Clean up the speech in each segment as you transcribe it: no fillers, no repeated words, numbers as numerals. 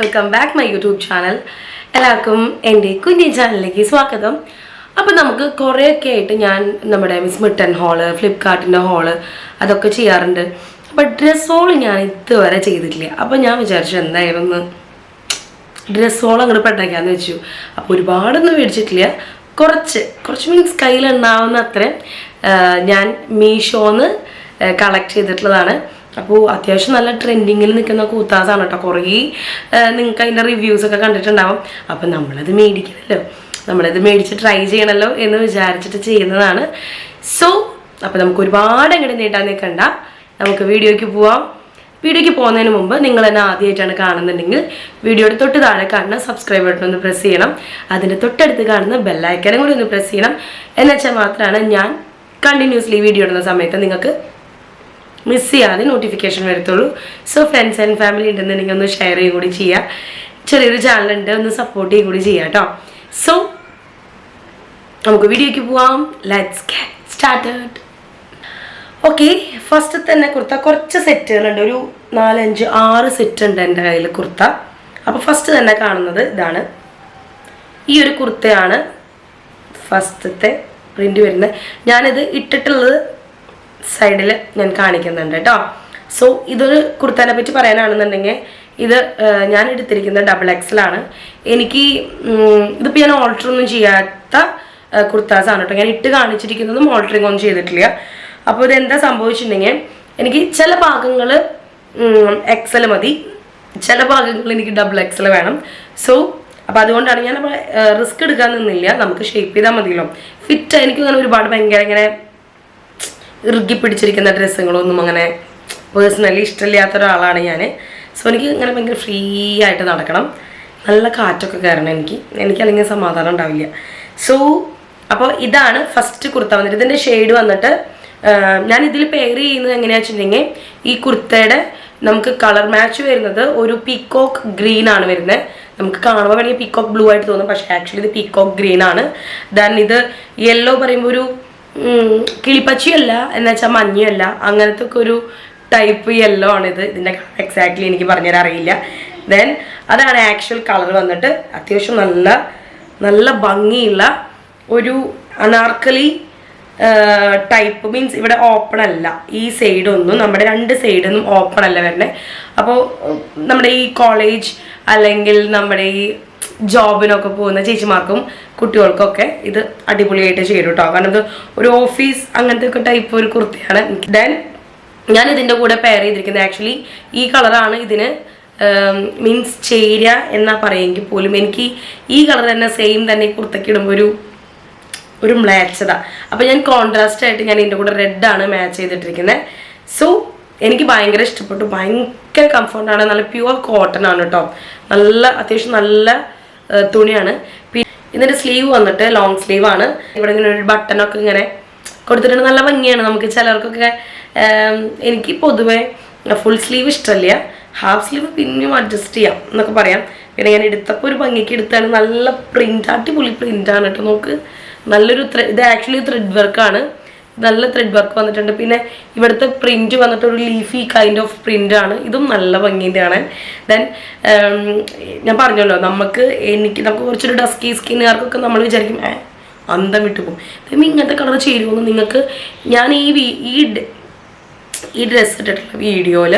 Welcome back my YouTube channel. എല്ലാവർക്കും എൻ്റെ കുഞ്ഞി ചാനലിലേക്ക് സ്വാഗതം. അപ്പം നമുക്ക് കുറേയൊക്കെ ആയിട്ട് ഞാൻ നമ്മുടെ മിസ് മിട്ടൺ ഹോള്, ഫ്ലിപ്കാർട്ടിൻ്റെ ഹോള് അതൊക്കെ ചെയ്യാറുണ്ട്. അപ്പം ഡ്രസ് ഹോൾ ഞാൻ ഇതുവരെ ചെയ്തിട്ടില്ല. അപ്പം ഞാൻ വിചാരിച്ചു എന്തായിരുന്നു ഡ്രസ് ഹോൾ അങ്ങോട്ട് പെട്ടേക്കാന്ന് വെച്ചു. അപ്പോൾ ഒരുപാടൊന്നും മേടിച്ചിട്ടില്ല, കുറച്ച് മീൻസ് കയ്യിലുണ്ടാവുന്ന അത്രയും ഞാൻ മീഷോന്ന് കളക്ട് ചെയ്തിട്ടുള്ളതാണ്. അപ്പോൾ അത്യാവശ്യം നല്ല ട്രെൻഡിങ്ങിൽ നിൽക്കുന്ന കൂത്താസാണ് കേട്ടോ. കുറേ നിങ്ങൾക്ക് അതിൻ്റെ റിവ്യൂസൊക്കെ കണ്ടിട്ടുണ്ടാവും. അപ്പം നമ്മളത് മേടിക്കണമല്ലോ, നമ്മളത് മേടിച്ച് ട്രൈ ചെയ്യണമല്ലോ എന്ന് വിചാരിച്ചിട്ട് ചെയ്യുന്നതാണ്. സോ അപ്പോൾ നമുക്ക് ഒരുപാട് അങ്ങോട്ട് നീട്ടാൻ നിൽക്കണ്ട, നമുക്ക് വീഡിയോയ്ക്ക് പോവാം. വീഡിയോയ്ക്ക് പോകുന്നതിന് മുമ്പ് നിങ്ങൾ എന്നെ ആദ്യമായിട്ടാണ് കാണുന്നുണ്ടെങ്കിൽ വീഡിയോയുടെ തൊട്ട് താഴെ കാണുന്ന സബ്സ്ക്രൈബ് ബട്ടൺ ഒന്ന് പ്രസ് ചെയ്യണം. അതിൻ്റെ തൊട്ടടുത്ത് കാണുന്ന ബെല്ലൈക്കനും കൂടി ഒന്ന് പ്രസ് ചെയ്യണം. എന്നുവെച്ചാൽ മാത്രമാണ് ഞാൻ കണ്ടിന്യൂസ്ലി വീഡിയോ ഇടുന്ന സമയത്ത് നിങ്ങൾക്ക് മിസ് ചെയ്യാതെ നോട്ടിഫിക്കേഷൻ വരത്തുള്ളൂ. സോ ഫ്രണ്ട്സ് ആൻഡ് ഫാമിലി ഉണ്ടെന്നുണ്ടെങ്കിൽ ഒന്ന് ഷെയർ ചെയ്യുക കൂടി ചെയ്യുക. ചെറിയൊരു ചാനലുണ്ട്, ഒന്ന് സപ്പോർട്ട് ചെയ്യുക കൂടി ചെയ്യാം കേട്ടോ. സോ നമുക്ക് വീഡിയോയ്ക്ക് പോവാം. Let's get started. Okay, first തന്നെ കുർത്ത കുറച്ച് സെറ്റുകളുണ്ട്, ഒരു 4-5-6 സെറ്റ് ഉണ്ട് എൻ്റെ കയ്യിൽ കുർത്ത. അപ്പോൾ ഫസ്റ്റ് തന്നെ കാണുന്നത് ഇതാണ്. ഈ ഒരു കുർത്തയാണ് ഫസ്റ്റത്തെ പ്രിൻ്റ് വരുന്നത്. ഞാനിത് ഇട്ടിട്ടുള്ളത് സൈഡിൽ ഞാൻ കാണിക്കുന്നുണ്ട് കേട്ടോ. സോ ഇതൊരു കുർത്തേനെ പറ്റി പറയാനാണെന്നുണ്ടെങ്കിൽ ഇത് ഞാൻ എടുത്തിരിക്കുന്നത് XXL ആണ്. എനിക്ക് ഇതിപ്പോൾ ഞാൻ ഓൾട്ടറൊന്നും ചെയ്യാത്ത കുർത്താസാണ് കേട്ടോ. ഞാൻ ഇട്ട് കാണിച്ചിരിക്കുന്നതും ഓൾട്ടറിങ് ഒന്നും ചെയ്തിട്ടില്ല. അപ്പോൾ ഇതെന്താ സംഭവിച്ചിട്ടുണ്ടെങ്കിൽ എനിക്ക് ചില ഭാഗങ്ങൾ XL മതി, ചില ഭാഗങ്ങൾ എനിക്ക് XXL വേണം. സോ അപ്പോൾ അതുകൊണ്ടാണ് ഞാൻ റിസ്ക് എടുക്കാൻ നിന്നില്ല, നമുക്ക് ഷേപ്പ് ചെയ്താൽ മതിയല്ലോ. ഫിറ്റ് എനിക്കിങ്ങനെ ഒരുപാട് ഭയങ്കര ഇങ്ങനെ ഇറുകി പിടിച്ചിരിക്കുന്ന ഡ്രസ്സുകളൊന്നും അങ്ങനെ പേഴ്സണലി ഇഷ്ടമില്ലാത്ത ഒരാളാണ് ഞാൻ. സോ എനിക്ക് ഇങ്ങനെ ഭയങ്കര ഫ്രീ ആയിട്ട് നടക്കണം, നല്ല കാറ്റൊക്കെ കയറണം എനിക്കല്ലെങ്കിൽ സമാധാനം ഉണ്ടാവില്ല. സോ അപ്പോൾ ഇതാണ് ഫസ്റ്റ് കുർത്ത വന്നിട്ട്. ഇതിൻ്റെ ഷെയ്ഡ് വന്നിട്ട് ഞാൻ ഇതിൽ പെയർ ചെയ്യുന്നത് എങ്ങനെയാണെന്ന് വെച്ചിട്ടുണ്ടെങ്കിൽ ഈ കുർത്തയുടെ നമുക്ക് കളർ മാച്ച് വരുന്നത് ഒരു പീക്കോക്ക് ഗ്രീൻ ആണ് വരുന്നത്. നമുക്ക് കാണുമ്പോൾ വേണമെങ്കിൽ പീക്കോക്ക് ബ്ലൂ ആയിട്ട് തോന്നും, പക്ഷേ ആക്ച്വലി ഇത് പീക്കോക്ക് ഗ്രീൻ ആണ്. ദെൻ ഇത് യെല്ലോ പറയുമ്പോൾ ഒരു കിളിപ്പച്ചിയല്ല എന്നുവെച്ചാൽ മഞ്ഞയല്ല, അങ്ങനത്തെ ഒക്കെ ഒരു ടൈപ്പ് യെല്ലോ ആണിത്. ഇതിൻ്റെ എക്സാക്ട്ലി എനിക്ക് പറഞ്ഞുതരാൻ അറിയില്ല. ദെൻ അതാണ് ആക്ച്വൽ കളർ വന്നിട്ട്. അത്യാവശ്യം നല്ല നല്ല ഭംഗിയുള്ള ഒരു അനാർക്കലി ടൈപ്പ്, മീൻസ് ഇവിടെ ഓപ്പൺ അല്ല, ഈ സൈഡൊന്നും നമ്മുടെ 2 സൈഡൊന്നും ഓപ്പൺ അല്ല വരുന്നത്. അപ്പോൾ നമ്മുടെ ഈ കോളേജ് അല്ലെങ്കിൽ നമ്മുടെ ഈ ജോബിനൊക്കെ പോകുന്ന ചേച്ചിമാർക്കും കുട്ടികൾക്കൊക്കെ ഇത് അടിപൊളിയായിട്ട് ചേരും കേട്ടോ. കാരണം ഇത് ഒരു ഓഫീസ് അങ്ങനത്തെ ഒക്കെ ടൈപ്പ് ഒരു കുർത്തിയാണ്. ദെൻ ഞാൻ ഇതിൻ്റെ കൂടെ പെയർ ചെയ്തിരിക്കുന്നത് ആക്ച്വലി ഈ കളറാണ് ഇതിന് മീൻസ് ചേരുക എന്നാ പറയുമെങ്കിൽ പോലും എനിക്ക് ഈ കളർ തന്നെ സെയിം തന്നെ ഈ കുർത്തയ്ക്ക് ഇടുമ്പോൾ ഒരു മ്ലാച്ചത. അപ്പോൾ ഞാൻ കോൺട്രാസ്റ്റ് ആയിട്ട് ഞാൻ ഇതിൻ്റെ കൂടെ റെഡാണ് മാച്ച് ചെയ്തിട്ടിരിക്കുന്നത്. സോ എനിക്ക് ഭയങ്കര ഇഷ്ടപ്പെട്ടു, ഭയങ്കര കംഫർട്ടാണ്, നല്ല പ്യുവർ കോട്ടൺ ആണ് കേട്ടോ. നല്ല അത്യാവശ്യം നല്ല തുണിയാണ്. പിന്നെ ഇതിൻ്റെ സ്ലീവ് വന്നിട്ട് ലോങ് സ്ലീവ് ആണ്. ഇവിടെ ഇങ്ങനെ ഒരു ബട്ടണൊക്കെ ഇങ്ങനെ കൊടുത്തിട്ടുണ്ട്, നല്ല ഭംഗിയാണ്. നമുക്ക് ചിലർക്കൊക്കെ എനിക്ക് പൊതുവെ ഫുൾ സ്ലീവ് ഇഷ്ടമല്ല, ഹാഫ് സ്ലീവ് പിന്നെയും അഡ്ജസ്റ്റ് ചെയ്യാം എന്നൊക്കെ പറയാം. പിന്നെ ഞാൻ എടുത്തപ്പോൾ ഒരു ഭംഗിക്ക് എടുത്താണ്. നല്ല പ്രിൻ്റ്, അടിപൊളി പ്രിൻ്റാണ് കേട്ടോ. നമുക്ക് നല്ലൊരു ഇത് ആക്ച്വലി ത്രെഡ് വർക്കാണ്, നല്ല ത്രെഡ് വർക്ക് വന്നിട്ടുണ്ട്. പിന്നെ ഇവിടുത്തെ പ്രിന്റ് വന്നിട്ട് ഒരു ലീഫി കൈൻഡ് ഓഫ് പ്രിന്റ് ആണ്, ഇതും നല്ല ഭംഗിയാണ്. ദെൻ ഞാൻ പറഞ്ഞല്ലോ നമുക്ക് കുറച്ചൊരു ഡസ്കി സ്കിന്നുകാർക്കൊക്കെ നമ്മൾ വിചാരിക്കും അന്തം വിട്ടു പോകും, ഇങ്ങനത്തെ കളർ ചേരുമെന്ന്. നിങ്ങൾക്ക് ഞാൻ ഈ ഡ്രസ്സ് ഇട്ടിട്ടുള്ള വീഡിയോയിൽ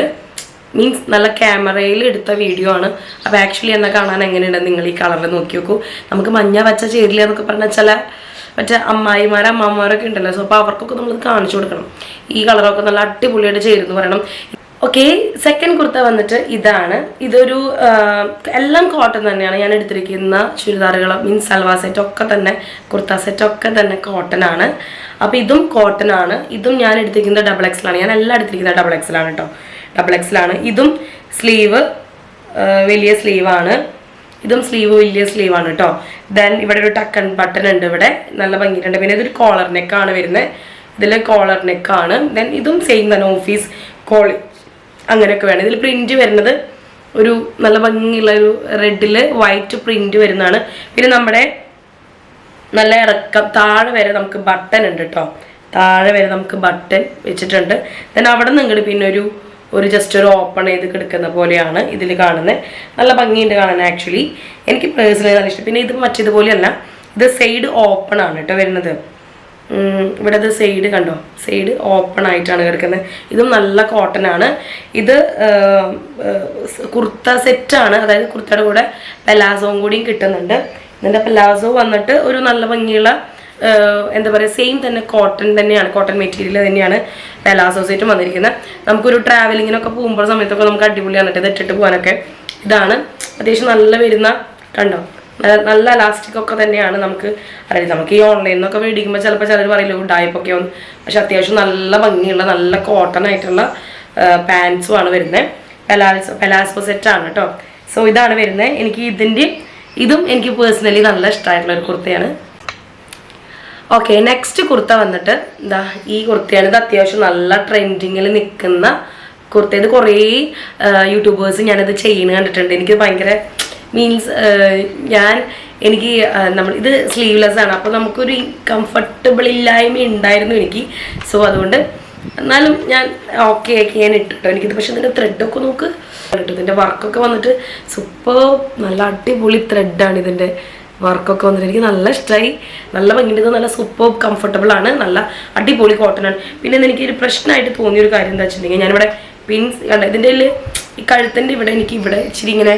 മീൻസ് നല്ല ക്യാമറയിൽ എടുത്ത വീഡിയോ ആണ്. അപ്പോൾ ആക്ച്വലി എന്നാൽ കാണാൻ എങ്ങനെയുണ്ടെന്ന് നിങ്ങൾ ഈ കളറിൽ നോക്കി നോക്കൂ. നമുക്ക് മഞ്ഞ പച്ച ചേരില്ല എന്നൊക്കെ പറഞ്ഞാൽ ചില മറ്റേ അമ്മമാരൊക്കെ ഉണ്ടല്ലോ. സോ അപ്പോൾ അവർക്കൊക്കെ നമ്മളത് കാണിച്ചു കൊടുക്കണം. ഈ കളറൊക്കെ നല്ല അടിപൊളിയായിട്ട് ചേരുന്നു പറയണം. ഓക്കെ, സെക്കൻഡ് കുർത്ത വന്നിട്ട് ഇതാണ്. ഇതൊരു എല്ലാം കോട്ടൺ തന്നെയാണ്. ഞാൻ എടുത്തിരിക്കുന്ന ചുരിദാറുകൾ മീൻസ് സൽവാർ സെറ്റ് ഒക്കെ തന്നെ, കുർത്ത സെറ്റ് ഒക്കെ തന്നെ കോട്ടൺ ആണ്. അപ്പോൾ ഇതും കോട്ടൺ ആണ്. ഇതും ഞാൻ എടുത്തിരിക്കുന്നത് XXL ആണ്. ഞാൻ എല്ലാം എടുത്തിരിക്കുന്നത് XXL ആണ് കേട്ടോ. XXL ആണ്. ഇതും സ്ലീവ് വലിയ സ്ലീവാണ്, ഇതും സ്ലീവ് വലിയ സ്ലീവാണ് കേട്ടോ. ദെൻ ഇവിടെ ഒരു ടക്കൺ ബട്ടൺ ഉണ്ട്, ഇവിടെ നല്ല ഭംഗിയിട്ടുണ്ട്. പിന്നെ ഇതൊരു കോളർ നെക്കാണ് വരുന്നത്, ഇതിൽ കോളർ നെക്കാണ്. ദെൻ ഇതും സെയിം തന്നെ, ഓഫീസ് കോളേജ് അങ്ങനെയൊക്കെ വേണം. ഇതിൽ പ്രിന്റ് വരുന്നത് ഒരു നല്ല ഭംഗിയുള്ള ഒരു റെഡിൽ വൈറ്റ് പ്രിന്റ് വരുന്നതാണ്. പിന്നെ നമ്മുടെ നല്ല ഇറക്കം താഴെ വരെ നമുക്ക് ബട്ടൺ ഉണ്ട് കേട്ടോ, താഴെ വരെ നമുക്ക് ബട്ടൺ വെച്ചിട്ടുണ്ട്. ദെൻ അവിടെ നിന്ന് പിന്നെ ഒരു ജസ്റ്റ് ഒരു ഓപ്പൺ ചെയ്ത് കിടക്കുന്ന പോലെയാണ് ഇതിൽ കാണുന്നത്. നല്ല ഭംഗിയുണ്ട് കാണാൻ. ആക്ച്വലി എനിക്ക് പേഴ്സണലി നല്ല ഇഷ്ടം. പിന്നെ ഇത് മറ്റേതുപോലെയല്ല, ഇത് സൈഡ് ഓപ്പൺ ആണ് കേട്ടോ വരുന്നത്. ഇവിടെ ഇത് സൈഡ് കണ്ടോ, സൈഡ് ഓപ്പൺ ആയിട്ടാണ് കിടക്കുന്നത്. ഇതും നല്ല കോട്ടൺ ആണ്. ഇത് കുർത്ത സെറ്റാണ്, അതായത് കുർത്തയുടെ കൂടെ പെലാസോയും കൂടിയും കിട്ടുന്നുണ്ട്. ഇതിൻ്റെ പെലാസോ വന്നിട്ട് ഒരു നല്ല ഭംഗിയുള്ള എന്താ പറയുക, സെയിം തന്നെ കോട്ടൺ തന്നെയാണ്, കോട്ടൺ മെറ്റീരിയൽ തന്നെയാണ് പെലാസോ സെറ്റും വന്നിരിക്കുന്നത്. നമുക്കൊരു ട്രാവലിങ്ങിനൊക്കെ പോകുമ്പോൾ സമയത്തൊക്കെ നമുക്ക് അടിപൊളിയാണ് ഇത് ഇട്ടിട്ട് പോകാനൊക്കെ. ഇതാണ് അത്യാവശ്യം നല്ല വരുന്ന, കണ്ടോ നല്ല ഇലാസ്റ്റിക് ഒക്കെ തന്നെയാണ്. നമുക്ക് അറിയാം, നമുക്ക് ഈ ഓൺലൈനിൽ നിന്നൊക്കെ മേടിക്കുമ്പോൾ ചിലപ്പോൾ ചിലർ പറയില്ല ഡായ്പൊക്കെ ഒന്ന്, പക്ഷെ അത്യാവശ്യം നല്ല ഭംഗിയുള്ള നല്ല കോട്ടൺ ആയിട്ടുള്ള പാൻസും ആണ് വരുന്നത്. പെലാസോ സെറ്റാണ് കേട്ടോ. സോ ഇതാണ് വരുന്നത്. എനിക്ക് ഇതും എനിക്ക് പേഴ്സണലി നല്ല ഇഷ്ടമായിട്ടുള്ള ഒരു കുർത്തയാണ്. ഓക്കെ, നെക്സ്റ്റ് കുർത്ത വന്നിട്ട് എന്താ ഈ കുർത്തയാണ്. ഇത് അത്യാവശ്യം നല്ല ട്രെൻഡിങ്ങിൽ നിൽക്കുന്ന കുർത്ത. ഇത് കുറേ യൂട്യൂബേഴ്സ് ഞാനിത് ചെയ്യുന്നത് കണ്ടിട്ടുണ്ട്. എനിക്ക് ഭയങ്കര മീൻസ് എനിക്ക് ഇത് സ്ലീവ്ലെസ് ആണ്, അപ്പോൾ നമുക്കൊരു കംഫർട്ടബിൾ ഇല്ലായ്മ ഉണ്ടായിരുന്നു എനിക്ക്. സോ അതുകൊണ്ട് എന്നാലും ഞാൻ ഓക്കെ ഞാൻ ഇട്ടിട്ടോ എനിക്കിത്. പക്ഷെ ഇതിൻ്റെ ത്രെഡൊക്കെ നോക്ക് കേട്ടോ, ഇതിൻ്റെ വർക്കൊക്കെ വന്നിട്ട് സൂപ്പർ നല്ല അടിപൊളി ത്രെഡാണ്. ഇതിൻ്റെ വർക്കൊക്കെ വന്നിട്ട് എനിക്ക് നല്ല ഇഷ്ടമായി, നല്ല ഭംഗിയുണ്ട്. ഇത് നല്ല സൂപ്പർ കംഫർട്ടബിൾ ആണ്, നല്ല അടിപൊളി കോട്ടൺ ആണ്. പിന്നെ എനിക്കൊരു പ്രശ്നമായിട്ട് തോന്നിയൊരു കാര്യം എന്താ വെച്ചിട്ടുണ്ടെങ്കിൽ, ഞാനിവിടെ പിൻസ് കണ്ട ഇതിൻ്റെ ഈ കഴുത്തിൻ്റെ ഇവിടെ എനിക്ക് ഇവിടെ ഇച്ചിരി ഇങ്ങനെ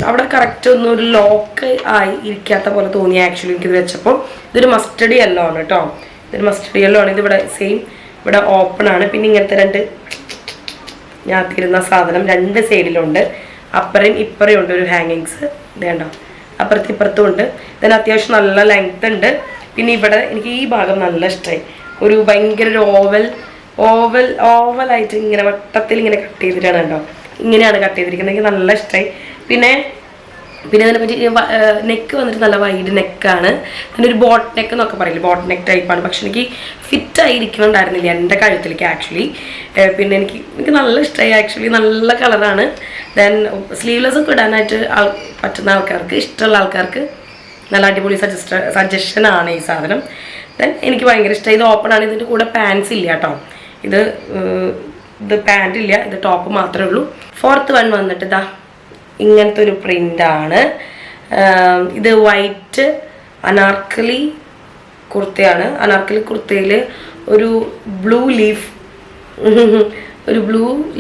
അവിടെ കറക്റ്റ് ഒന്നും ഒരു ലോക്ക് ആയി ഇരിക്കാത്ത പോലെ തോന്നി ആക്ച്വലി എനിക്കിത് വെച്ചപ്പോൾ. ഇതൊരു മസ്റ്റർഡ് യെല്ലോ ആണ് കേട്ടോ, ഇതൊരു മസ്റ്റർഡ് യെല്ലോ ആണ്. ഇതിവിടെ സെയിം ഇവിടെ ഓപ്പൺ ആണ്. പിന്നെ ഇങ്ങനത്തെ രണ്ട് ഞാത്തിരുന്ന സാധനം രണ്ട് സൈഡിലുണ്ട്, അപ്പറയും ഇപ്പറയും ഉണ്ട് ഒരു ഹാങ്ങിങ്സ്. ഇത് കണ്ടോ, അപ്പുറത്തും ഇപ്പുറത്തും ഉണ്ട്. ഇതിന് അത്യാവശ്യം നല്ല ലെങ്ത് ഉണ്ട്. പിന്നെ ഇവിടെ എനിക്ക് ഈ ഭാഗം നല്ല ഇഷ്ടമായി. ഒരു ഭയങ്കര ഒരു ഓവലായിട്ട് ഇങ്ങനെ വട്ടത്തിൽ ഇങ്ങനെ കട്ട് ചെയ്തിട്ടാണ് കേട്ടോ, ഇങ്ങനെയാണ് കട്ട് ചെയ്തിരിക്കുന്നത്. എനിക്ക് നല്ല ഇഷ്ടമായി. പിന്നെ അതിനെ പറ്റി നെക്ക് വന്നിട്ട് നല്ല വൈഡ് നെക്കാണ്. പിന്നെ ഒരു ബോട്ട് നെക്ക് എന്നൊക്കെ പറയില്ല, ബോട്ട് നെക്ക് ടൈപ്പാണ്. പക്ഷെ എനിക്ക് ഫിറ്റായിരിക്കണുണ്ടായിരുന്നില്ല എൻ്റെ കഴുത്തിലേക്ക് ആക്ച്വലി. പിന്നെ എനിക്ക് നല്ല ഇഷ്ടമായി ആക്ച്വലി, നല്ല കളറാണ്. ദെൻ സ്ലീവ്ലെസ് ഒക്കെ ഇടാനായിട്ട് പറ്റുന്ന ആൾക്കാർക്ക്, ഇഷ്ടമുള്ള ആൾക്കാർക്ക് നല്ല അടിപൊളി സജഷനാണ് ഈ സാധനം. ദെൻ എനിക്ക് ഭയങ്കര ഇഷ്ടമായി. ഇത് ഓപ്പൺ ആണ്. ഇതിൻ്റെ കൂടെ പാൻസ് ഇല്ല കേട്ടോ, ഇത് പാൻറ് ഇല്ല, ഇത് ടോപ്പ് മാത്രമേ ഉള്ളൂ. ഫോർത്ത് വൺ വന്നിട്ട് ഇതാ ഇങ്ങനത്തെ ഒരു പ്രിൻ്റാണ്. ഇത് വൈറ്റ് അനാർക്കലി കുർത്തയാണ്. അനാർക്കലി കുർത്തയിൽ ഒരു ബ്ലൂ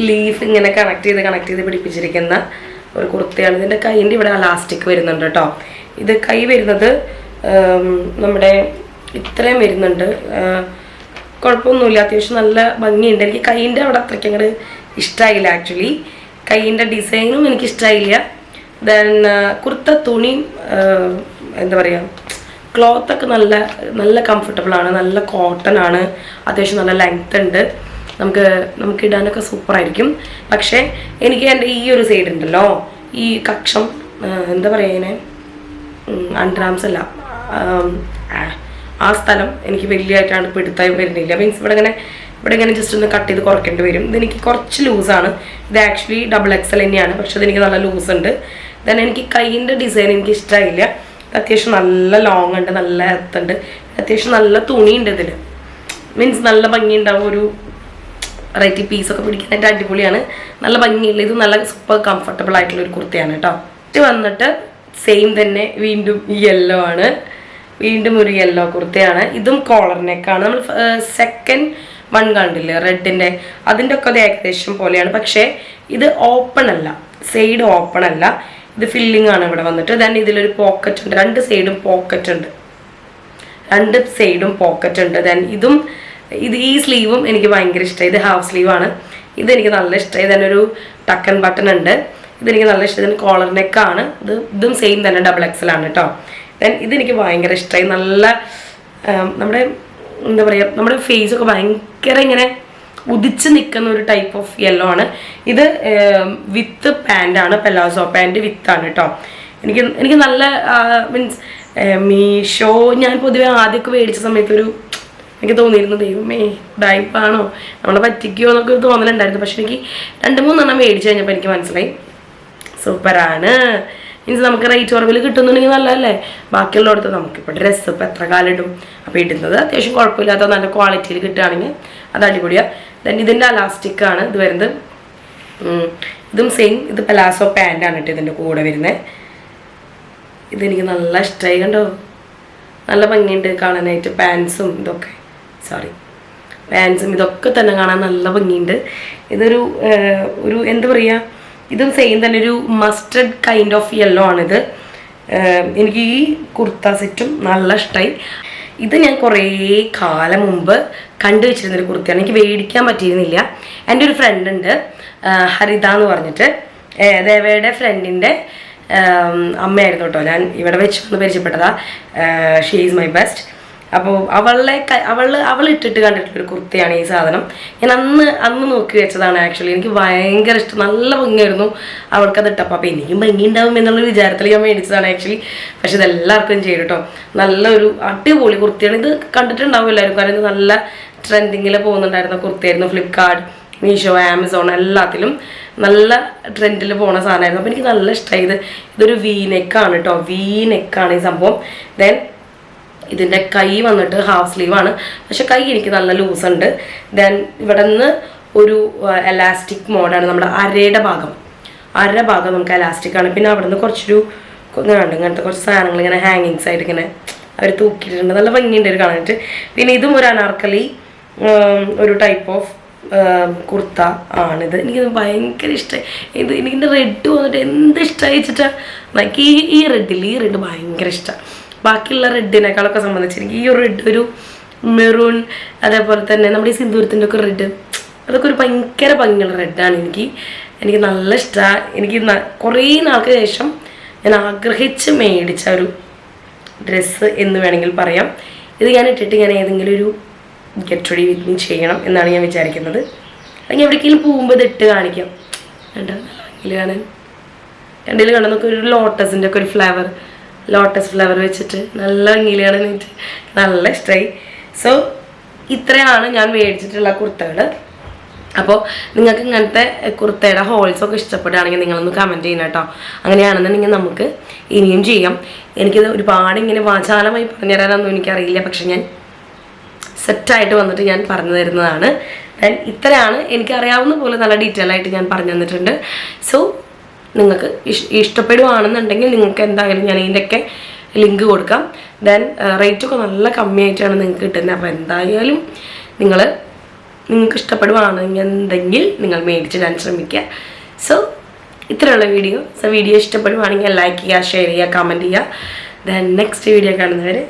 ലീഫ് ഇങ്ങനെ കണക്ട് ചെയ്ത് പിടിപ്പിച്ചിരിക്കുന്ന ഒരു കുർത്തയാണ്. ഇതിൻ്റെ കൈൻ്റെ ഇവിടെ അലാസ്റ്റിക് വരുന്നുണ്ട് കേട്ടോ. ഇത് കൈ വരുന്നത് നമ്മുടെ ഇത്രയും വരുന്നുണ്ട്, കുഴപ്പമൊന്നുമില്ല, അത്യാവശ്യം നല്ല ഭംഗിയുണ്ട്. എനിക്ക് കൈയിൻ്റെ അവിടെ അത്രയ്ക്ക് അങ്ങോട്ട് ഇഷ്ടമായില്ല ആക്ച്വലി, കൈയിൻ്റെ ഡിസൈനും എനിക്ക് ഇഷ്ടമായില്ല. ദെൻ കുർത്ത തുണി എന്താ പറയുക, ക്ലോത്തൊക്കെ നല്ല കംഫർട്ടബിളാണ്, നല്ല കോട്ടൺ ആണ്, അത്യാവശ്യം നല്ല ലെങ്ത് ഉണ്ട്, നമുക്ക് ഇടാനൊക്കെ സൂപ്പറായിരിക്കും. പക്ഷേ എനിക്ക് എൻ്റെ ഈ ഒരു സൈഡ് ഉണ്ടല്ലോ, ഈ കക്ഷം എന്താ പറയുക, ഇങ്ങനെ അണ്ടർആംസ് അല്ല, ആ സ്ഥലം എനിക്ക് വലിയതായിട്ടാണ് പിടുത്തായി വരുന്നില്ല. മീൻസ് ഇവിടെ ഇങ്ങനെ ജസ്റ്റ് ഒന്ന് കട്ട് ചെയ്ത് കുറയ്ക്കേണ്ടി വരും. ഇതെനിക്ക് കുറച്ച് ലൂസാണ്. ഇത് ആക്ച്വലി XXL തന്നെയാണ്, പക്ഷെ ഇതെനിക്ക് നല്ല ലൂസ് ഉണ്ട്. ദെൻ എനിക്ക് കൈയിൻ്റെ ഡിസൈൻ എനിക്ക് ഇഷ്ടമായില്ല. അത്യാവശ്യം നല്ല ലോങ് ഉണ്ട്, നല്ല എത്തുണ്ട്, അത്യാവശ്യം നല്ല തുണിയുണ്ട് ഇതിൽ. മീൻസ് നല്ല ഭംഗിയുണ്ടാവും, ഒരു വെറൈറ്റി പീസൊക്കെ പിടിക്കാനായിട്ട് അടിപൊളിയാണ്, നല്ല ഭംഗിയുള്ള. ഇത് നല്ല സൂപ്പർ കംഫർട്ടബിൾ ആയിട്ടുള്ള ഒരു കുർത്തയാണ് കേട്ടോ. ഇത് വന്നിട്ട് സെയിം തന്നെ വീണ്ടും യെല്ലോ ആണ്, വീണ്ടും ഒരു യെല്ലോ കുർത്തയാണ്. ഇതും കോളർ നെക്കാണ്. നമ്മൾ സെക്കൻഡ് വൺ കണ്ടില്ലേ റെഡിൻ്റെ, അതിൻ്റെ ഒക്കെ അത് ഏകദേശം പോലെയാണ്. പക്ഷേ ഇത് ഓപ്പൺ അല്ല, സൈഡ് ഓപ്പൺ അല്ല, ഇത് ഫില്ലിംഗ് ആണ് ഇവിടെ വന്നിട്ട്. ദെൻ ഇതിലൊരു പോക്കറ്റ് ഉണ്ട്, രണ്ട് സൈഡും പോക്കറ്റ് ഉണ്ട്. ദെൻ ഈ സ്ലീവും എനിക്ക് ഭയങ്കര ഇഷ്ടമായി. ഇത് ഹാഫ് സ്ലീവ് ആണ്, ഇതെനിക്ക് നല്ല ഇഷ്ടമായി. ദെൻ ഒരു ടക്കൻ ബട്ടൺ ഉണ്ട്, ഇതെനിക്ക് നല്ല ഇഷ്ടമായി. ഇതിന് കോളർ നെക്കാണ്. ഇതും സെയിം തന്നെ XXL ആണ് കേട്ടോ. ദെൻ ഇതെനിക്ക് ഭയങ്കര ഇഷ്ടമായി. നല്ല നമ്മുടെ എന്താ പറയുക, നമ്മുടെ ഫേസൊക്കെ ഭയങ്കര ഇങ്ങനെ ഉദിച്ച് നിൽക്കുന്ന ഒരു ടൈപ്പ് ഓഫ് യെല്ലോ ആണ്. ഇത് വിത്ത് പാൻ്റാണ്, പെലാസോ പാൻറ്റ് വിത്താണ് കേട്ടോ. എനിക്ക് നല്ല മീൻസ് മീഷോ ഞാൻ പൊതുവെ ആദ്യമൊക്കെ മേടിച്ച സമയത്ത് എനിക്ക് തോന്നിയിരുന്നു, ദൈവമേ ഡൈപ്പാണോ, നമ്മളെ പറ്റിക്കുമോ എന്നൊക്കെ തോന്നലുണ്ടായിരുന്നു. പക്ഷെ എനിക്ക് 2-3 മേടിച്ച് കഴിഞ്ഞപ്പോൾ എനിക്ക് മനസ്സിലായി സൂപ്പറാണ്. മീൻസ് നമുക്ക് റേറ്റ് കുറവിൽ കിട്ടുന്നുണ്ടെങ്കിൽ നല്ലതല്ലേ. ബാക്കിയുള്ളടത്ത് നമുക്കിപ്പോൾ ഡ്രസ്സ് ഇപ്പോൾ എത്ര കാലം ഇടും, അപ്പോൾ ഇടുന്നത് അത്യാവശ്യം കുഴപ്പമില്ലാത്ത നല്ല ക്വാളിറ്റിയിൽ കിട്ടുകയാണെങ്കിൽ അത് അടിപൊളിയാണ്. ദെൻ ഇതിൻ്റെ അലാസ്റ്റിക്കാണ് ഇത് വരുന്നത്. ഇതും സെയിം, ഇത് പലാസോ പാൻ്റാണ് കേട്ടോ ഇതിൻ്റെ കൂടെ വരുന്നത്. ഇതെനിക്ക് നല്ല ഇഷ്ടമായി കണ്ടോ, നല്ല ഭംഗിയുണ്ട് കാണാനായിട്ട്. പാൻസും ഇതൊക്കെ പാൻസും ഇതൊക്കെ തന്നെ കാണാൻ നല്ല ഭംഗിയുണ്ട്. ഇതൊരു എന്താ പറയുക, ഇതും സെയിം തന്നെ ഒരു മസ്റ്റർഡ് കൈൻഡ് ഓഫ് യെല്ലോ ആണിത്. എനിക്ക് ഈ കുർത്ത സെറ്റും നല്ല ഇഷ്ടമായി. ഇത് ഞാൻ കുറേ കാലം മുമ്പ് കണ്ടുവച്ചിരുന്നൊരു കുർത്തയാണ്, എനിക്ക് മേടിക്കാൻ പറ്റിയിരുന്നില്ല. എൻ്റെ ഒരു ഫ്രണ്ട് ഉണ്ട് ഹരിത എന്ന് പറഞ്ഞിട്ട്, ദേവയുടെ ഫ്രണ്ടിൻ്റെ അമ്മയായിരുന്നു കേട്ടോ. ഞാൻ ഇവിടെ വെച്ച് ഒന്ന് പരിചയപ്പെട്ടതാ. She is my best. അപ്പോൾ അവൾ ഇട്ടിട്ട് കണ്ടിട്ടുള്ളൊരു കുർത്തയാണ് ഈ സാധനം. ഞാൻ അന്ന് നോക്കി വെച്ചതാണ് ആക്ച്വലി. എനിക്ക് ഭയങ്കര ഇഷ്ടം, നല്ല ഭംഗിയായിരുന്നു അവൾക്കത് ഇട്ടപ്പോൾ. അപ്പോൾ എനിക്കും ഭംഗി ഉണ്ടാവും എന്നുള്ളൊരു വിചാരത്തിൽ ഞാൻ മേടിച്ചതാണ് ആക്ച്വലി. പക്ഷെ ഇതെല്ലാവർക്കും ചെയ്യും കേട്ടോ. നല്ലൊരു അടിപൊളി കുർത്തിയാണ്. ഇത് കണ്ടിട്ടുണ്ടാവും എല്ലാവരും, കാരണം ഇത് നല്ല ട്രെൻഡിങ്ങിൽ പോകുന്നുണ്ടായിരുന്ന കുർത്തിയായിരുന്നു. ഫ്ലിപ്കാർട്ട്, മീഷോ, ആമസോൺ എല്ലാത്തിലും നല്ല ട്രെൻഡിൽ പോകുന്ന സാധനമായിരുന്നു. അപ്പോൾ എനിക്ക് നല്ല ഇഷ്ടമായി. ഇതൊരു വി നെക്കാണ് കേട്ടോ, വി നെക്കാണ് ഈ സംഭവം. ദെൻ ഇതിൻ്റെ കൈ വന്നിട്ട് ഹാഫ് സ്ലീവാണ്, പക്ഷെ കൈ എനിക്ക് നല്ല ലൂസുണ്ട്. ദെൻ ഇവിടെ നിന്ന് ഒരു എലാസ്റ്റിക് മോഡാണ്. നമ്മുടെ അര ഭാഗം നമുക്ക് എലാസ്റ്റിക്കാണ്. പിന്നെ അവിടെ നിന്ന് കുറച്ചൊരു ഇങ്ങനത്തെ കുറച്ച് സാധനങ്ങൾ ഇങ്ങനെ ഹാങ്ങിങ്സ് ആയിട്ട് ഇങ്ങനെ അവർ തൂക്കിയിട്ടുണ്ട്. നല്ല ഭംഗിയുണ്ട് ഒരു കാണാനായിട്ട്. പിന്നെ ഇതും ഒരു അനാർക്കലി ഒരു ടൈപ്പ് ഓഫ് കുർത്ത ആണിത്. എനിക്കിത് ഭയങ്കര ഇഷ്ടമായി. എനിക്കിൻ്റെ റെഡ് വന്നിട്ട് എന്ത് ഇഷ്ടമായി വെച്ചിട്ടാ, എനിക്ക് ഈ റെഡ് ഭയങ്കര ഇഷ്ടമാണ്. ബാക്കിയുള്ള റെഡിനേക്കാളൊക്കെ സംബന്ധിച്ച് എനിക്ക് ഈ ഒരു റെഡ്, ഒരു മെറൂൺ, അതേപോലെ തന്നെ നമ്മുടെ ഈ സിന്ദൂരത്തിൻ്റെ ഒക്കെ റെഡ്, അതൊക്കെ ഒരു ഭയങ്കര ഭംഗിയുള്ള റെഡാണ്. എനിക്ക് നല്ല ഇഷ്ടമാണ്. എനിക്ക് കുറേ നാൾക്ക് ശേഷം ഞാൻ ആഗ്രഹിച്ച് മേടിച്ച ഒരു ഡ്രസ്സ് എന്ന് വേണമെങ്കിൽ പറയാം. ഇത് ഞാൻ ഇട്ടിട്ട് ഞാൻ ഏതെങ്കിലും ഒരു ഗെറ്റ് റെഡി വിത്ത് മീ ചെയ്യണം എന്നാണ് ഞാൻ വിചാരിക്കുന്നത്. അല്ലെങ്കിൽ എവിടേക്കെങ്കിലും പോകുമ്പോൾ ഇത് ഇട്ട് കാണിക്കാം. കാണാൻ കണ്ടിൽ കാണുന്നൊക്കെ ഒരു ലോട്ടസിൻ്റെ ഒക്കെ ഒരു ലോട്ടസ് ഫ്ലവർ വെച്ചിട്ട് നല്ല ഭംഗിയിൽ കാണാനായിട്ട് നല്ല ഇഷ്ടമായി. സോ ഇത്രയാണ് ഞാൻ മേടിച്ചിട്ടുള്ള കുർത്തകൾ. അപ്പോൾ നിങ്ങൾക്ക് ഇങ്ങനത്തെ കുർത്തയുടെ ഹോൾസൊക്കെ ഇഷ്ടപ്പെടുകയാണെങ്കിൽ നിങ്ങളൊന്ന് കമൻറ്റ് ചെയ്യണം കേട്ടോ. അങ്ങനെയാണെന്നുണ്ടെങ്കിൽ നമുക്ക് ഇനിയും ചെയ്യാം. എനിക്കിത് ഒരുപാട് ഇങ്ങനെ വാചാലമായി പറഞ്ഞു തരാനൊന്നും എനിക്കറിയില്ല, പക്ഷെ ഞാൻ സെറ്റായിട്ട് വന്നിട്ട് ഞാൻ പറഞ്ഞു തരുന്നതാണ്. ഇത്രയാണ് എനിക്കറിയാവുന്ന പോലെ നല്ല ഡീറ്റെയിൽ ആയിട്ട് ഞാൻ പറഞ്ഞു തന്നിട്ടുണ്ട്. സോ നിങ്ങൾക്ക് ഇഷ്ടപ്പെടുകയാണെന്നുണ്ടെങ്കിൽ നിങ്ങൾക്ക് എന്തായാലും ഞാൻ ഇതിൻ്റെയൊക്കെ ലിങ്ക് കൊടുക്കാം. ദെൻ റേറ്റൊക്കെ നല്ല കമ്മിയായിട്ടാണ് നിങ്ങൾക്ക് കിട്ടുന്നത്. അപ്പോൾ എന്തായാലും നിങ്ങൾക്ക് ഇഷ്ടപ്പെടുകയാണെന്നുണ്ടെങ്കിൽ നിങ്ങൾ മേടിച്ചിടാൻ ശ്രമിക്കുക. സോ ഇത്രയുള്ള വീഡിയോ. സോ വീഡിയോ ഇഷ്ടപ്പെടുകയാണെങ്കിൽ ലൈക്ക് ചെയ്യുക, ഷെയർ ചെയ്യുക, കമൻറ്റ് ചെയ്യുക. ദെൻ നെക്സ്റ്റ് വീഡിയോ കാണുന്നവരെ